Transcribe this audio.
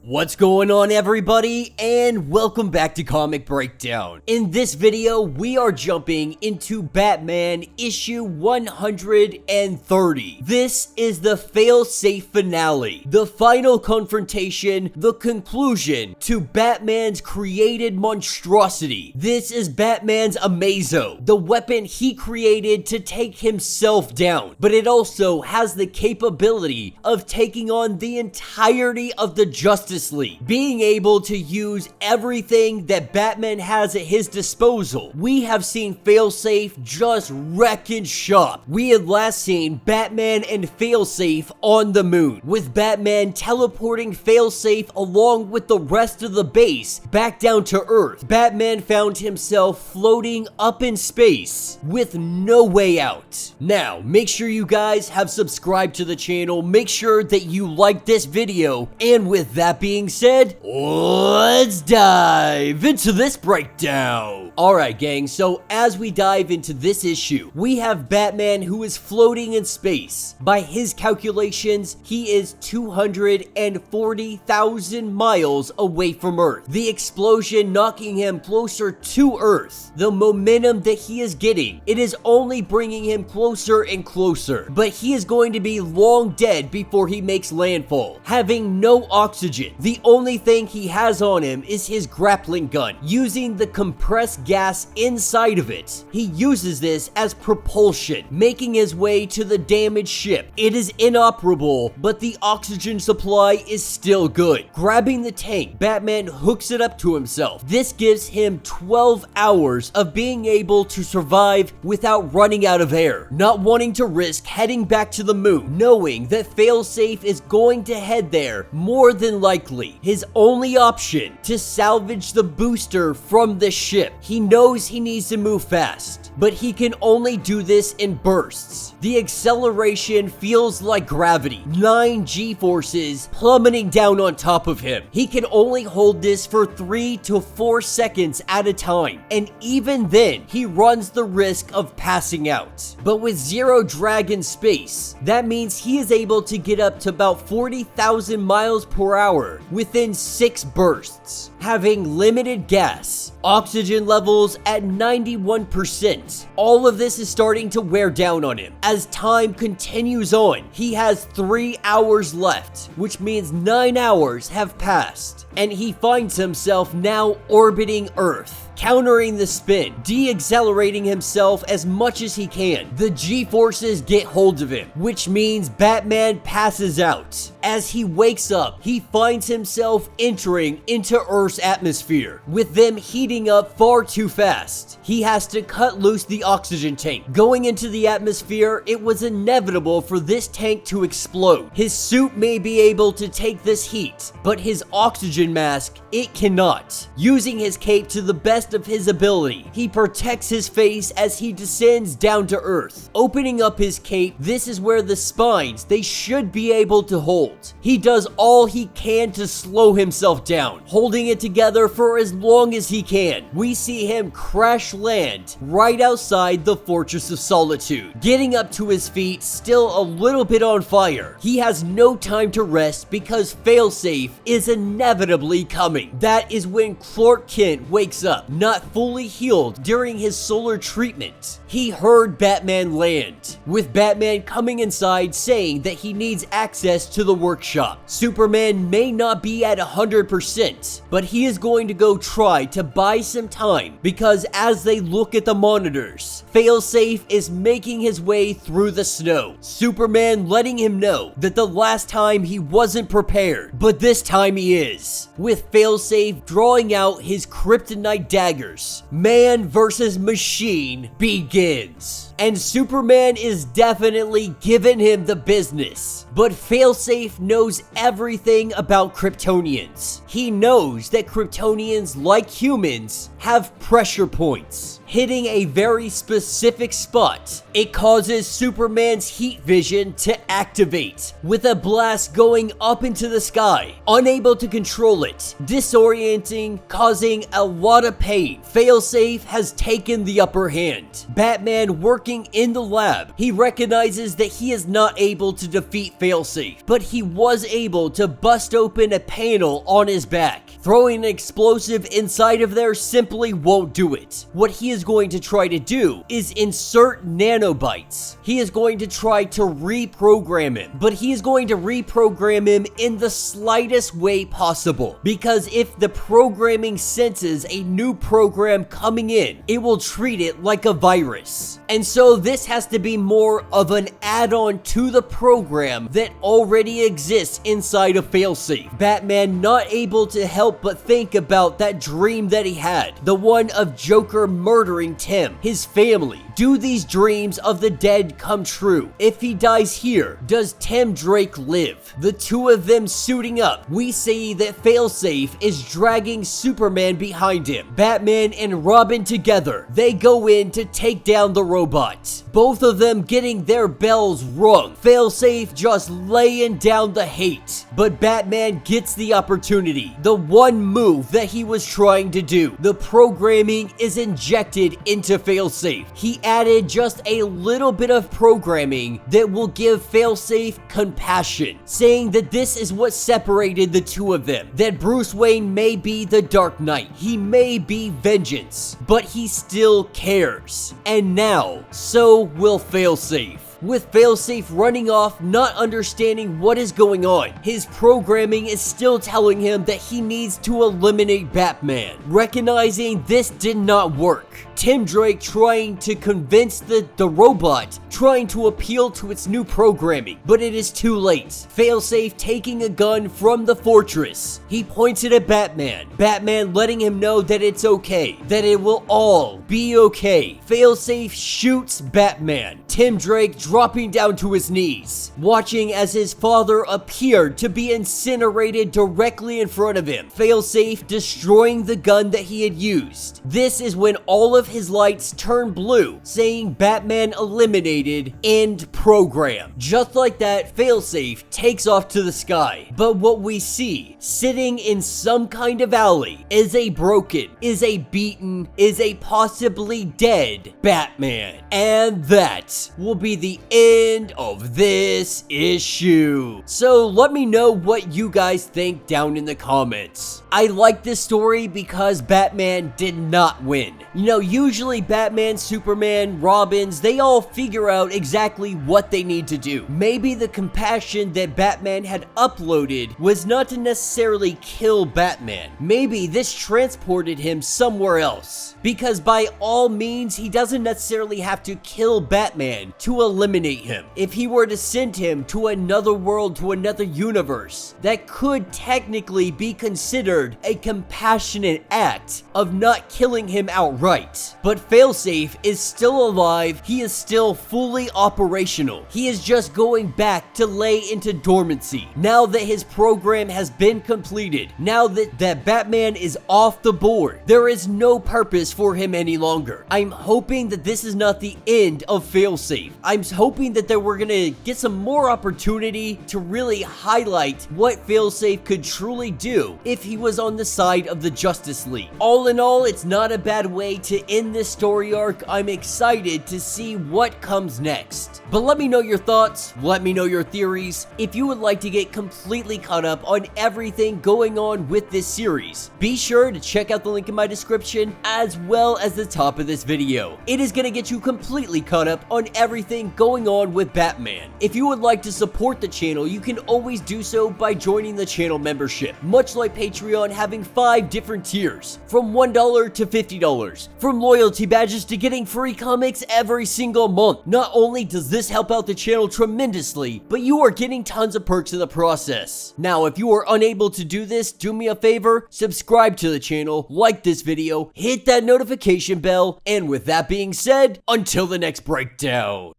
What's going on, everybody, and welcome back to Comic Breakdown. In this video, we are jumping into Batman issue 130. This is the Failsafe finale, the final confrontation, the conclusion to Batman's created monstrosity. This is Batman's Amazo, the weapon he created to take himself down, but it also has the capability of taking on the entirety of the Justice League, being able to use everything that Batman has at his disposal. We have seen Failsafe just wrecking shop. We had last seen Batman and Failsafe on the moon, with Batman teleporting Failsafe along with the rest of the base back down to Earth. Batman found himself floating up in space with no way out. Now, make sure you guys have subscribed to the channel, make sure that you like this video, and with that being said, let's dive into this breakdown. Alright gang, so as we dive into this issue, we have Batman who is floating in space. By his calculations, he is 240,000 miles away from Earth. The explosion knocking him closer to Earth. The momentum that he is getting, it is only bringing him closer and closer. But he is going to be long dead before he makes landfall, having no oxygen. The only thing he has on him is his grappling gun, using the compressed gas inside of it. He uses this as propulsion, making his way to the damaged ship. It is inoperable, but the oxygen supply is still good. Grabbing the tank, Batman hooks it up to himself. This gives him 12 hours of being able to survive without running out of air, not wanting to risk heading back to the moon, knowing that Failsafe is going to head there more than likely. His only option to salvage the booster from the ship. He knows he needs to move fast, but he can only do this in bursts. The acceleration feels like gravity, 9 G-forces plummeting down on top of him. He can only hold this for 3 to 4 seconds at a time, and even then, he runs the risk of passing out. But with zero drag in space, that means he is able to get up to about 40,000 miles per hour within 6 bursts, having limited gas, oxygen levels at 91%. All of this is starting to wear down on him. As time continues on, he has 3 hours left, which means 9 hours have passed, and he finds himself now orbiting Earth, countering the spin, de-accelerating himself as much as he can. The G-forces get hold of him, which means Batman passes out. As he wakes up, he finds himself entering into Earth's atmosphere, with them heating up far too fast. He has to cut loose the oxygen tank. Going into the atmosphere, it was inevitable for this tank to explode. His suit may be able to take this heat, but his oxygen mask, it cannot. Using his cape to the best of his ability, he protects his face as he descends down to Earth. Opening up his cape, this is where the spines, they should be able to hold. He does all he can to slow himself down, holding it together for as long as he can. We see him crash land right outside the Fortress of Solitude. Getting up to his feet, still a little bit on fire. He has no time to rest because Failsafe is inevitably coming. That is when Clark Kent wakes up, not fully healed during his solar treatment. He heard Batman land, with Batman coming inside saying that he needs access to the workshop. Superman may not be at 100%, but he is going to go try to buy some time, because as they look at the monitors, Failsafe is making his way through the snow. Superman letting him know that the last time he wasn't prepared, but this time he is, with Failsafe drawing out his kryptonite daggers. Man versus machine begins. And Superman is definitely giving him the business. But Failsafe knows everything about Kryptonians. He knows that Kryptonians, like humans, have pressure points. Hitting a very specific spot, it causes Superman's heat vision to activate, with a blast going up into the sky. Unable to control it, disorienting, causing a lot of pain. Failsafe has taken the upper hand. Batman working working in the lab. He recognizes that he is not able to defeat Failsafe, but he was able to bust open a panel on his back. Throwing an explosive inside of there simply won't do it. What he is going to try to do is insert nanobites. He is going to try to reprogram him, but he is going to reprogram him in the slightest way possible, because if the programming senses a new program coming in, it will treat it like a virus. And so this has to be more of an add-on to the program that already exists inside of Failsafe. Batman not able to help but think about that dream that he had, the one of Joker murdering Tim, his family. Do these dreams of the dead come true? If he dies here, does Tim Drake live? The two of them suiting up, we see that Failsafe is dragging Superman behind him. Batman and Robin together, they go in to take down the robot. Both of them getting their bells rung. Failsafe just laying down the hate. But Batman gets the opportunity. The one move that he was trying to do. The programming is injected into Failsafe. He added just a little bit of programming that will give Failsafe compassion, saying that this is what separated the two of them. That Bruce Wayne may be the Dark Knight. He may be vengeance, but he still cares. And now, so will Failsafe. With Failsafe running off, not understanding what is going on, his programming is still telling him that he needs to eliminate Batman. Recognizing this did not work, Tim Drake trying to convince the robot, trying to appeal to its new programming, but it is too late. Failsafe taking a gun from the fortress. He points it at Batman. Batman letting him know that it's okay, that it will all be okay. Failsafe shoots Batman. Tim Drake dropping down to his knees, watching as his father appeared to be incinerated directly in front of him. Failsafe destroying the gun that he had used. This is when all of his lights turn blue, saying Batman eliminated, end program. Just like that, Failsafe takes off to the sky. But what we see, sitting in some kind of alley, is a broken, is a beaten, is a possibly dead Batman. And that will be the end of this issue. So let me know what you guys think down in the comments. I like this story because Batman did not win. You know, usually Batman, Superman, Robins, they all figure out exactly what they need to do. Maybe the compassion that Batman had uploaded was not to necessarily kill Batman. Maybe this transported him somewhere else. Because by all means, he doesn't necessarily have to kill Batman to eliminate him. If he were to send him to another world, to another universe, that could technically be considered a compassionate act of not killing him outright. But Failsafe is still alive. He is still fully operational. He is just going back to lay into dormancy. Now that his program has been completed, now that Batman is off the board, there is no purpose for him any longer. I'm hoping that this is not the end of Failsafe. I'm hoping that we're gonna get some more opportunity to really highlight what Failsafe could truly do if he was on the side of the Justice League. All in all, it's not a bad way to end this story arc. I'm excited to see what comes next. But let me know your thoughts, let me know your theories. If you would like to get completely caught up on everything going on with this series, be sure to check out the link in my description as well as the top of this video. It is going to get you completely caught up on everything going on with Batman. If you would like to support the channel, you can always do so by joining the channel membership. Much like Patreon, having 5 different tiers, from $1 to $50, from loyalty badges to getting free comics every single month. Not only does this help out the channel tremendously, but you are getting tons of perks in the process. Now, if you are unable to do this, do me a favor, subscribe to the channel, like this video, hit that notification bell, and with that being said, until the next breakdown.